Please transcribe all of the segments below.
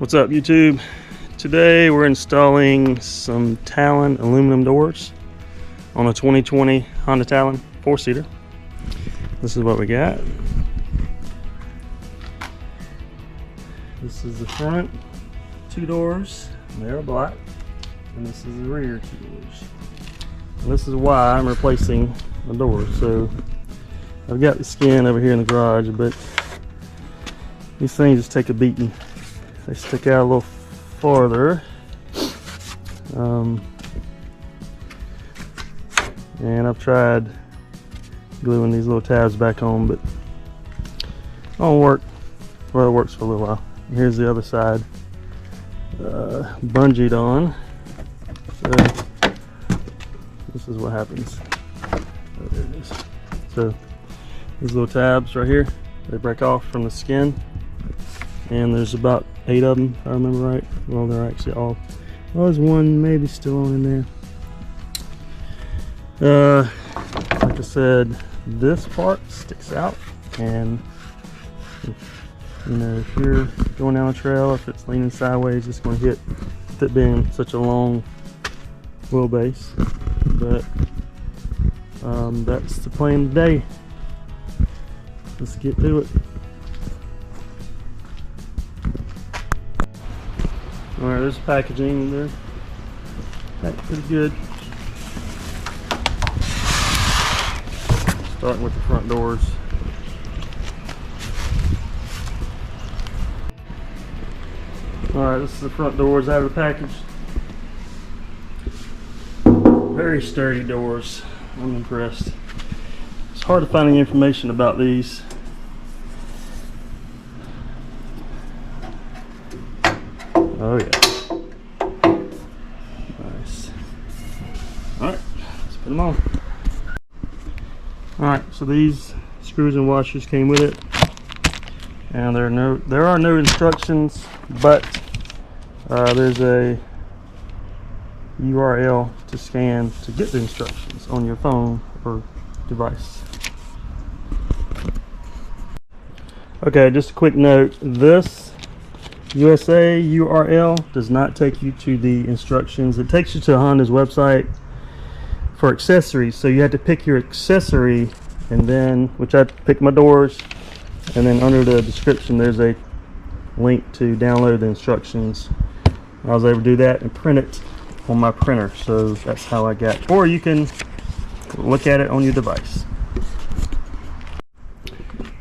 What's up, YouTube? Today we're installing some Talon aluminum doors on a 2020 Honda Talon 4-seater. This is what we got. This is the front two doors, they are black, and this is the rear two doors. And this is why I'm replacing the door. So I've got the skin over here in the garage, but these things just take a beating. They stick out a little farther, and I've tried gluing these little tabs back on, but it don't work. Well, it works for a little while. Here's the other side, bungeed on. So this is what happens. Oh, there it is. So these little tabs right here, they break off from the skin, and there's about 8 of them, if I remember right. Well, they're actually all, well, there's one maybe still on in there. Like I said, this part sticks out, and you know, if you're going down a trail, if it's leaning sideways, it's going to hit, with it being such a long wheelbase. But that's the plan today. Let's get to it. Alright, there's packaging in there. Packed pretty good. Starting with the front doors. Alright, this is the front doors out of the package. Very sturdy doors. I'm impressed. It's hard to find any information about these. Oh yeah. Nice. Alright, let's put them on. Alright, so these screws and washers came with it. And there are no instructions, but there's a URL to scan to get the instructions on your phone or device. Okay, just a quick note, this USA URL does not take you to the instructions. It takes you to Honda's website for accessories, so you have to pick your accessory, and then, which I picked my doors, and then under the description there's a link to download the instructions. I was able to do that and print it on my printer, so that's how I got, or you can look at it on your device.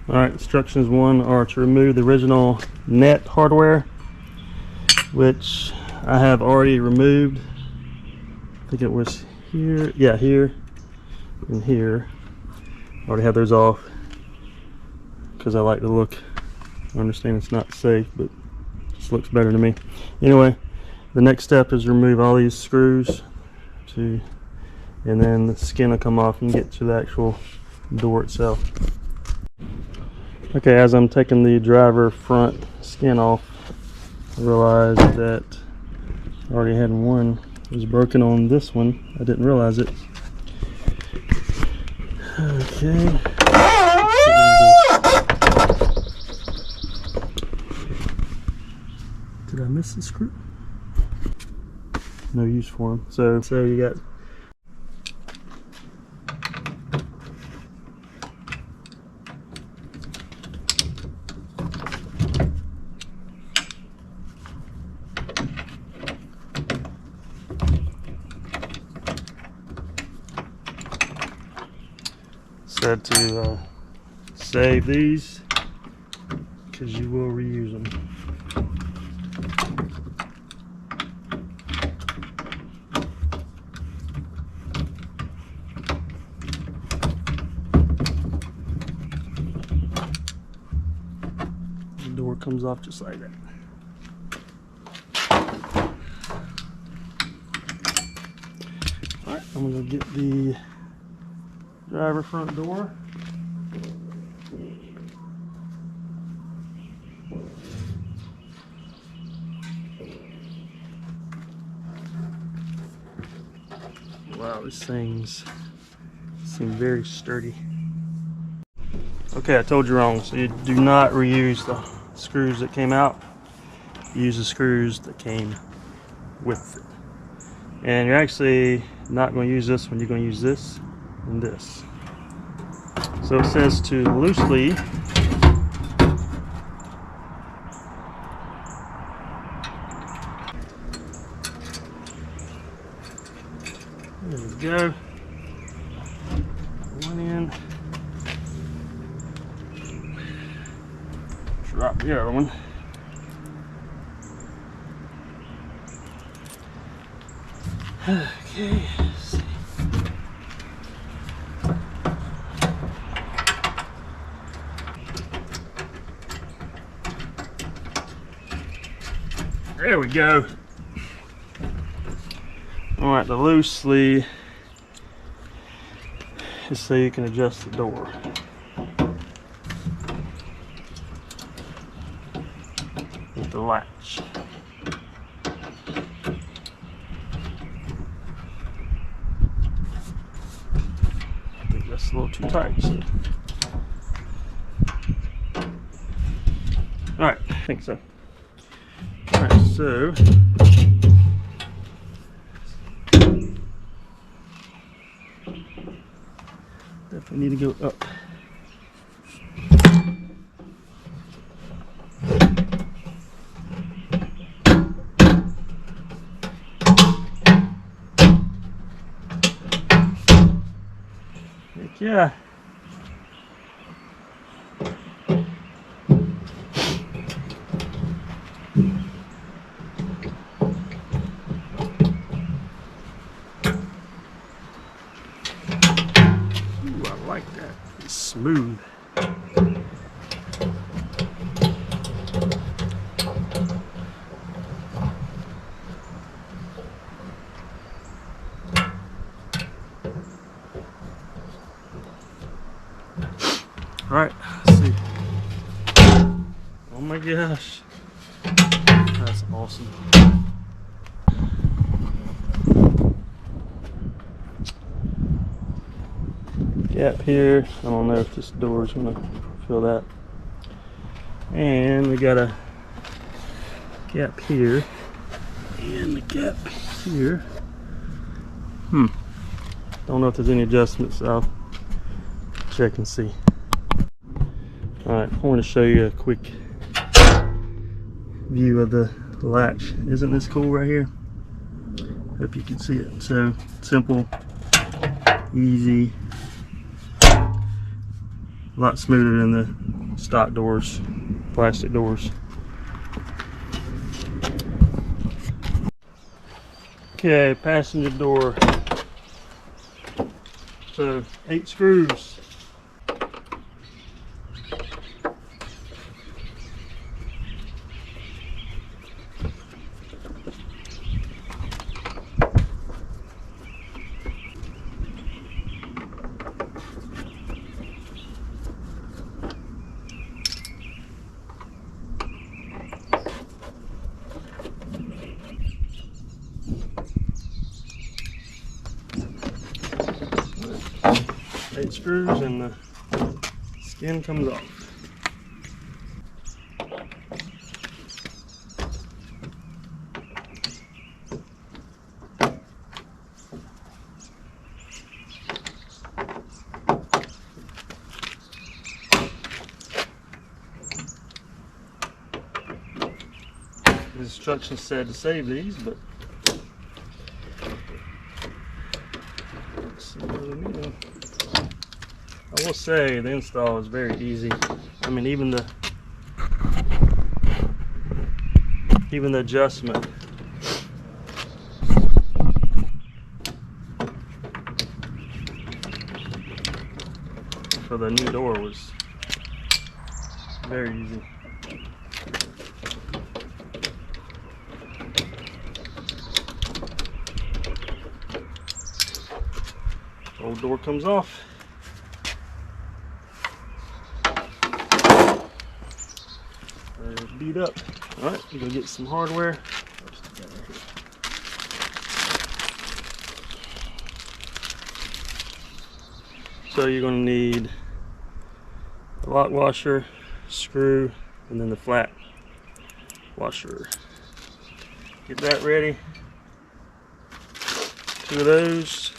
Alright, instructions 1 are to remove the original net hardware, which I have already removed. I think it was here, yeah, here and here. I already have those off because I like the look. I understand it's not safe, but it just looks better to me. Anyway, the next step is remove all these screws, and then the skin will come off and get to the actual door itself. Okay, as I'm taking the driver front skin off, I realized that I already had one. It was broken on this one. I didn't realize it. Okay. Did I miss the screw? No use for them. So you got said to save these because you will reuse them. The door comes off just like that. Alright, I'm going to get the driver front door. Wow, these things seem very sturdy. Okay, I told you wrong. So you do not reuse the screws that came out. use the screws that came with it. And you're actually not going to use this one, you're going to use this and this. So it says to loosely there we go. One in. Drop the other one. Okay. Let's see. There we go. All right, the loosely is so you can adjust the door. With the latch. I think that's a little too tight. So. All right, I think so. All right, so definitely need to go up. Heck yeah. Ooh, I like that. It's smooth. All right, let's see. Oh my gosh, that's awesome. Gap here. I don't know if this door is gonna fill that. And we got a gap here and a gap here. Don't know if there's any adjustments. I'll check and see. Alright, I want to show you a quick view of the latch. Isn't this cool right here? Hope you can see it. So simple, easy, a lot smoother than the stock doors, plastic doors. Okay, passenger door. So 8 screws. Eight screws and the skin comes off. The instructions said to save these, but let's see what we need. I will say the install is very easy. I mean, even the adjustment for the new door was very easy. Old door comes off. Beat up. All right, we're gonna get some hardware. So you're gonna need a lock washer, screw, and then the flat washer. Get that ready. 2 of those.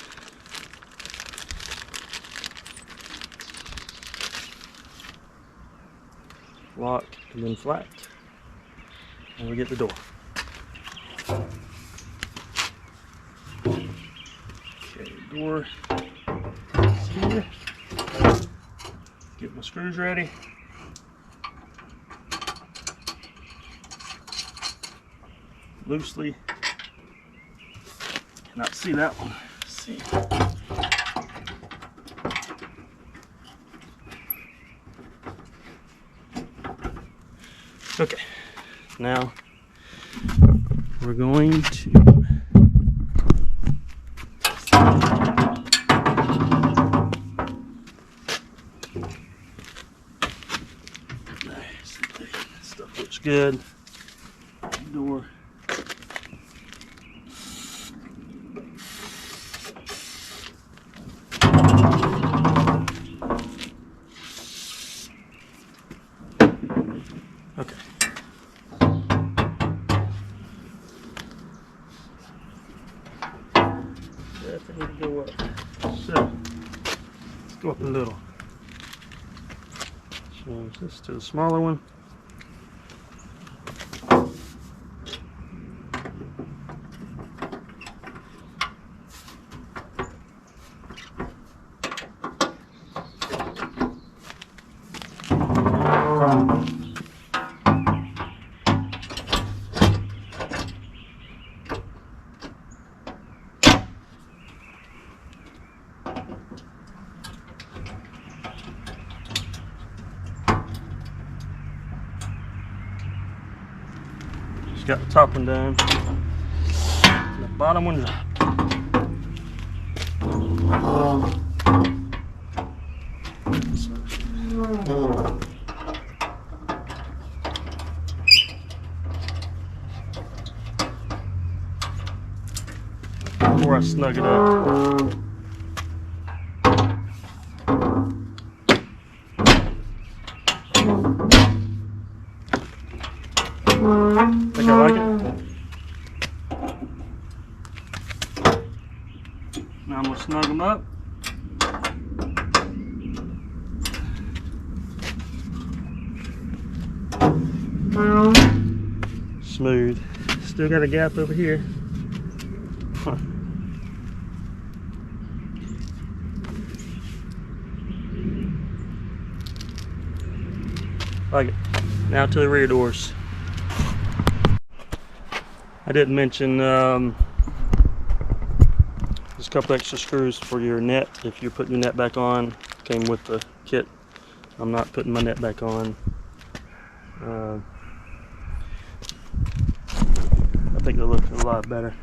Lock and then flat. And we get the door. Okay, door is here. Get my screws ready. Loosely. Cannot see that one. Let's see. Okay, now we're going to stuff looks good. Door. Okay. Definitely go up. So let's go up a little. Change this to the smaller one. Just got the top one done. The bottom one's up. Before I snug it up. Think I like it? Now I'm going to snug them up. Smooth. Still got a gap over here. Huh. Like it. Now to the rear doors. I didn't mention there's a couple extra screws for your net. If you're putting your net back on, came with the kit. I'm not putting my net back on. I think they'll look a lot better.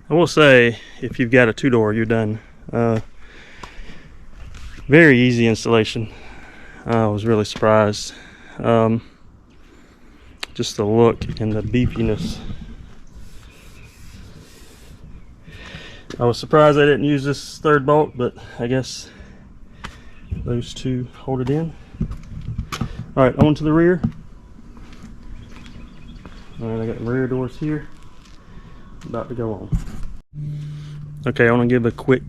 I will say, if you've got a 2-door, you're done. Very easy installation. I was really surprised. Just the look and the beefiness. I was surprised I didn't use this 3rd bolt, but I guess those 2 hold it in. Alright, on to the rear. Alright, I got the rear doors here. About to go on. Okay, I want to give a quick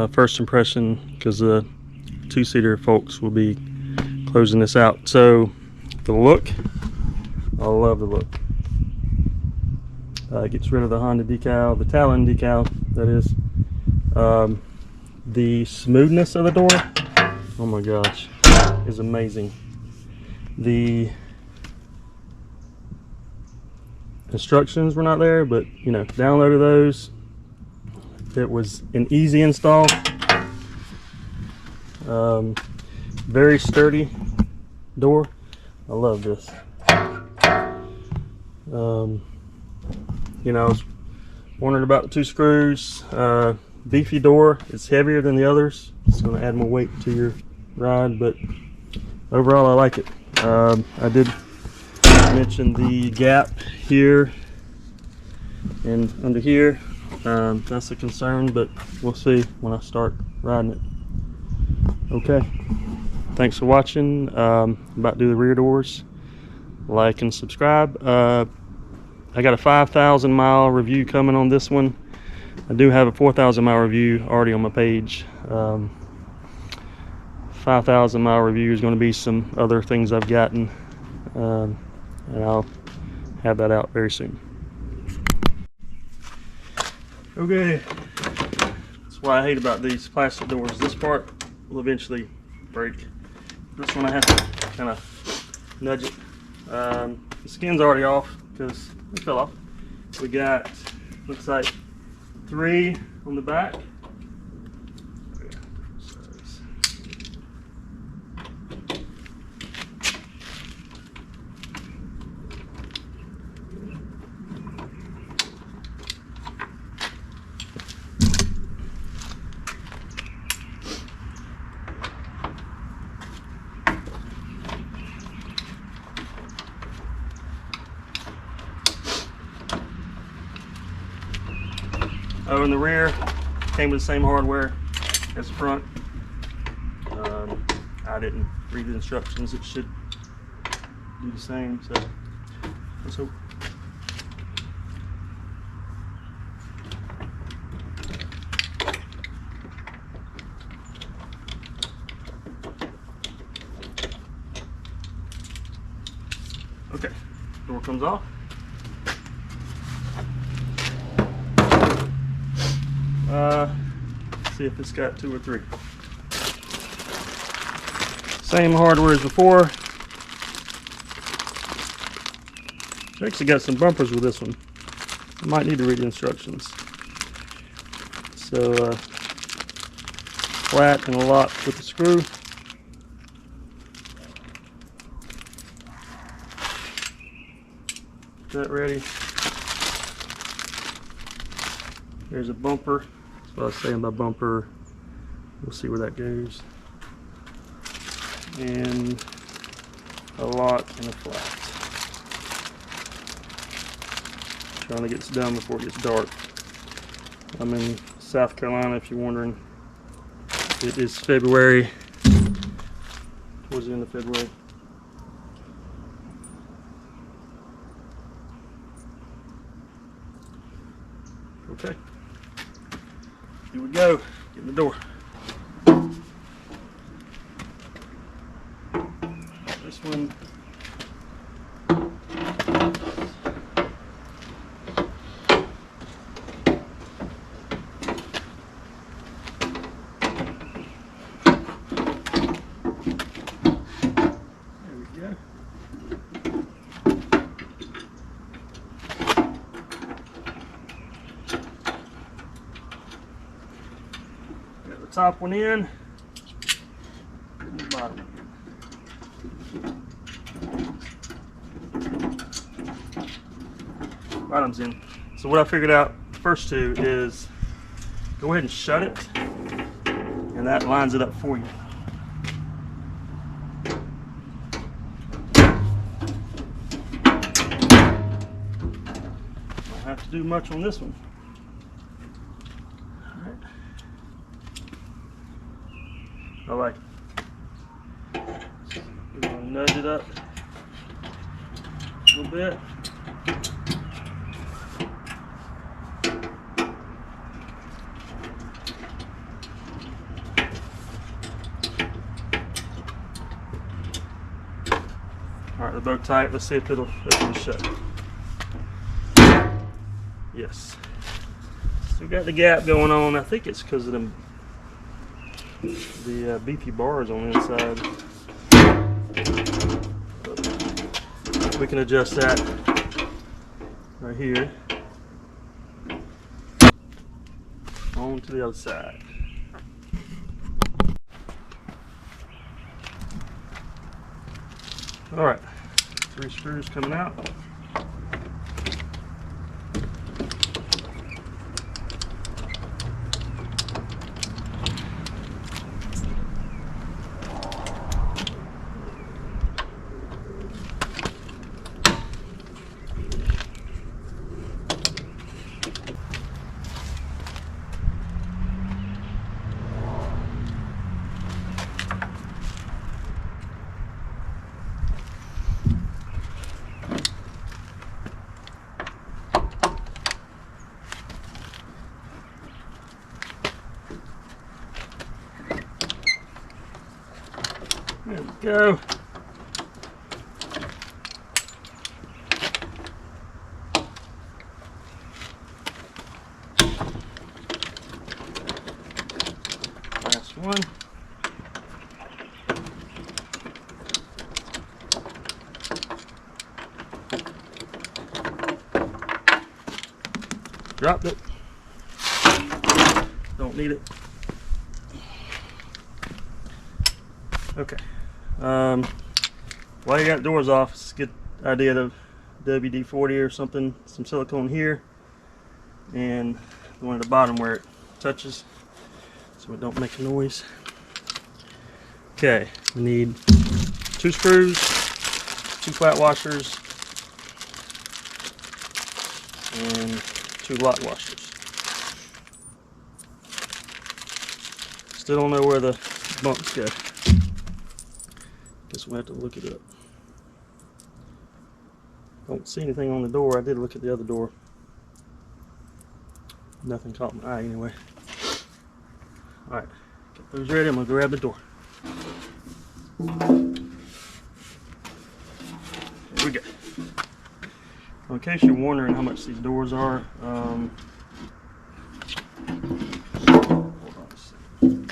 first impression because the 2-seater folks will be closing this out. So, the look, I love the look. It gets rid of the Honda decal, the Talon decal, that is. The smoothness of the door, oh my gosh, is amazing. The instructions were not there, but you know, downloaded those. It was an easy install. Very sturdy door. I love this. You know, I was wondering about the 2 screws. Beefy door. It's heavier than the others. It's going to add more weight to your ride, but overall I like it. I did mention the gap here and under here. That's a concern, but we'll see when I start riding it. Okay. Thanks for watching. About to do the rear doors. Like and subscribe. I got a 5,000 mile review coming on this one. I do have a 4,000 mile review already on my page. 5,000 mile review is going to be some other things I've gotten, and I'll have that out very soon. Okay, that's what I hate about these plastic doors. This part will eventually break. This one I have to kind of nudge it. The skin's already off because it fell off. We got, looks like 3 on the back. Oh, in the rear, came with the same hardware as the front. I didn't read the instructions. It should do the same, so let's hope. Okay, door comes off. See if it's got 2 or 3. Same hardware as before. I actually got some bumpers with this one. I might need to read the instructions. So flat and a lock with the screw. Get that ready. There's a bumper. That's what I was saying by bumper. We'll see where that goes. And a lock and a flat. Trying to get this done before it gets dark. I'm in South Carolina, if you're wondering. It is February, towards the end of February. Okay, here we go. Get in the door. This one. There we go. Top one in, and the bottom one. Bottom's in. So what I figured out, the first 2 is go ahead and shut it, and that lines it up for you. Don't have to do much on this one. I like it. We're going to nudge it up a little bit. Alright, they're both tight. Let's see if it'll open shut. Yes. Still got the gap going on. I think it's because of them. The beefy bars on the inside. We can adjust that right here. On to the other side. All right, 3 screws coming out. There we go. Last one. Dropped it. Don't need it. Okay. While you got doors off, it's a good idea to WD-40 or something, some silicone here, and the one at the bottom where it touches, so it don't make a noise. Okay, we need 2 screws, 2 flat washers, and 2 lock washers. Still don't know where the bumps go. Guess we'll have to look it up. Don't see anything on the door. I did look at the other door. Nothing caught my eye anyway. Alright, get those ready. I'm going to grab the door. Here we go. In case you're wondering how much these doors are, hold on a second.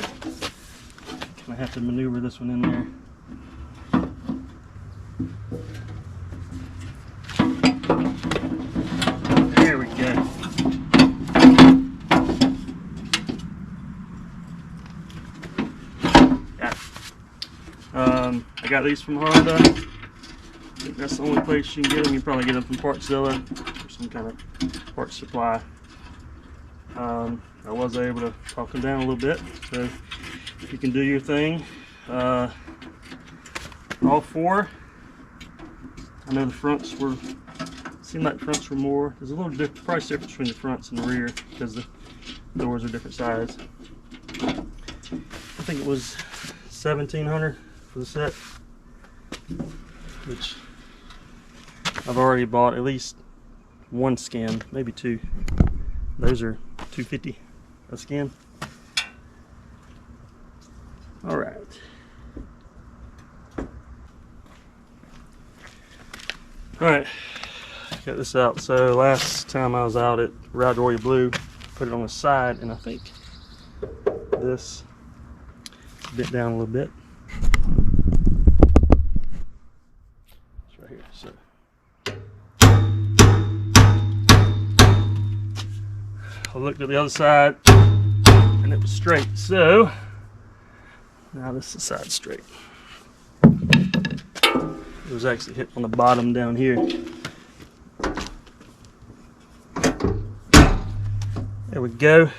I have to maneuver this one in there. There we go. Got it. I got these from Honda. I think that's the only place you can get them. You probably get them from Partzilla or some kind of parts supply. I was able to talk them down a little bit, so you can do your thing. All 4. I know the fronts were, seemed like the fronts were more. There's a little price difference between the fronts and the rear because the doors are different size. I think it was $1,700 for the set, which I've already bought at least 1 skin, maybe 2. Those are $250 a skin. All right. All right, got this out. So last time I was out at Ride Royal Blue, put it on the side, and I think this bent down a little bit. It's right here. So I looked at the other side, and it was straight. So now this is side straight. It was actually hit on the bottom down here. There we go.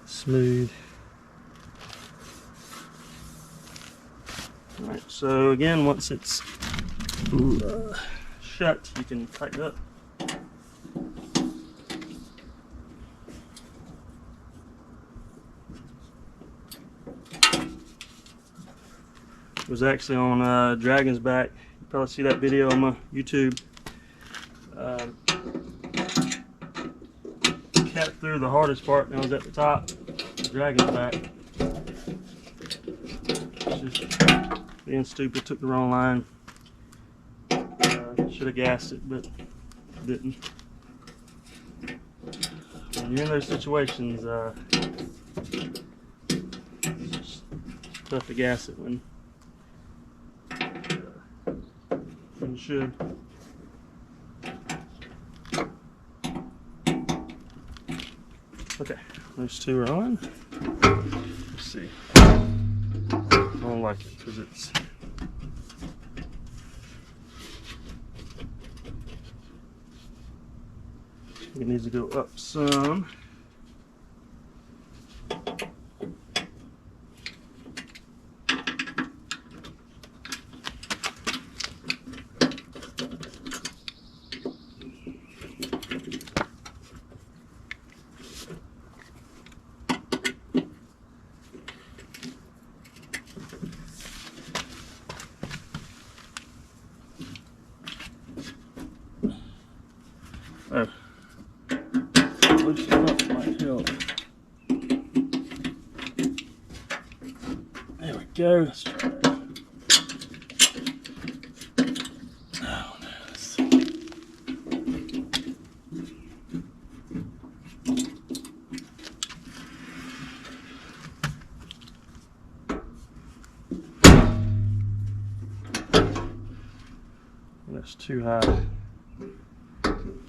Smooth. Alright, so again, once it's shut, you can tighten it up. It was actually on Dragon's Back. You probably see that video on my YouTube. Cat through the hardest part, and I was at the top. Dragon's Back. Just being stupid, took the wrong line. Should have gassed it, but didn't. When you're in those situations, it's just tough to gas it when you should. Okay, those 2 are on. Let's see. I don't like it because it needs to go up some. Oh, loosen up might help. There we go. Let's try it. That's too high.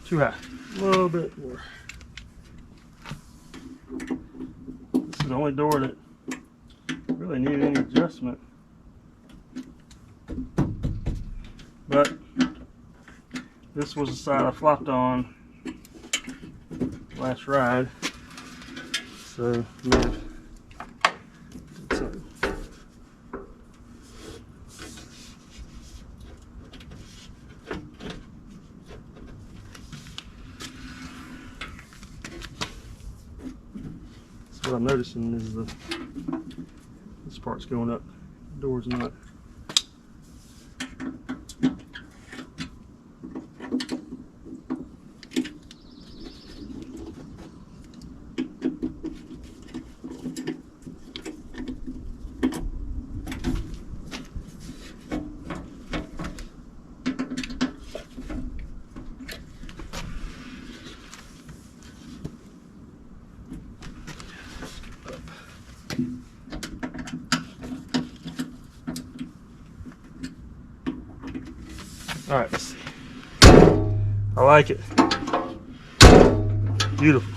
Too high. A little bit more. This is the only door that really needed any adjustment. But this was the side I flopped on last ride. So move. What I'm noticing is this part's going up, the door's not. All right, let's see. I like it. Beautiful.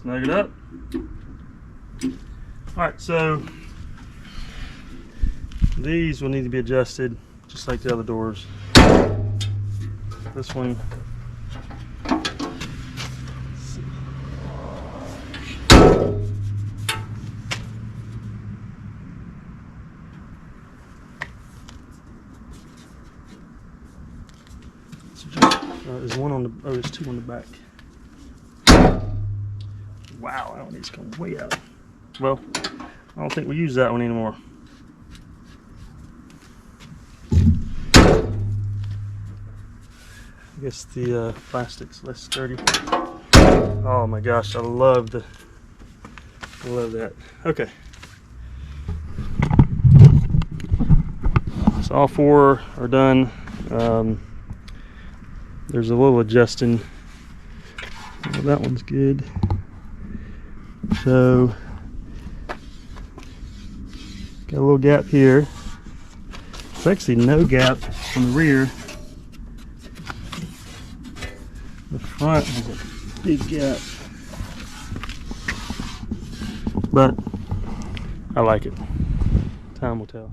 Snug it up. All right, so these will need to be adjusted just like the other doors. This one, there's one on the, oh, there's two on the back. Wow, that one needs to come way out. Well, I don't think we use that one anymore. I guess the plastic's less sturdy. Oh my gosh, I love that. Okay. So all four are done. There's a little adjusting. Well, that one's good. So got a little gap here. It's actually no gap on the rear. The front has a big gap, but I like it. Time will tell.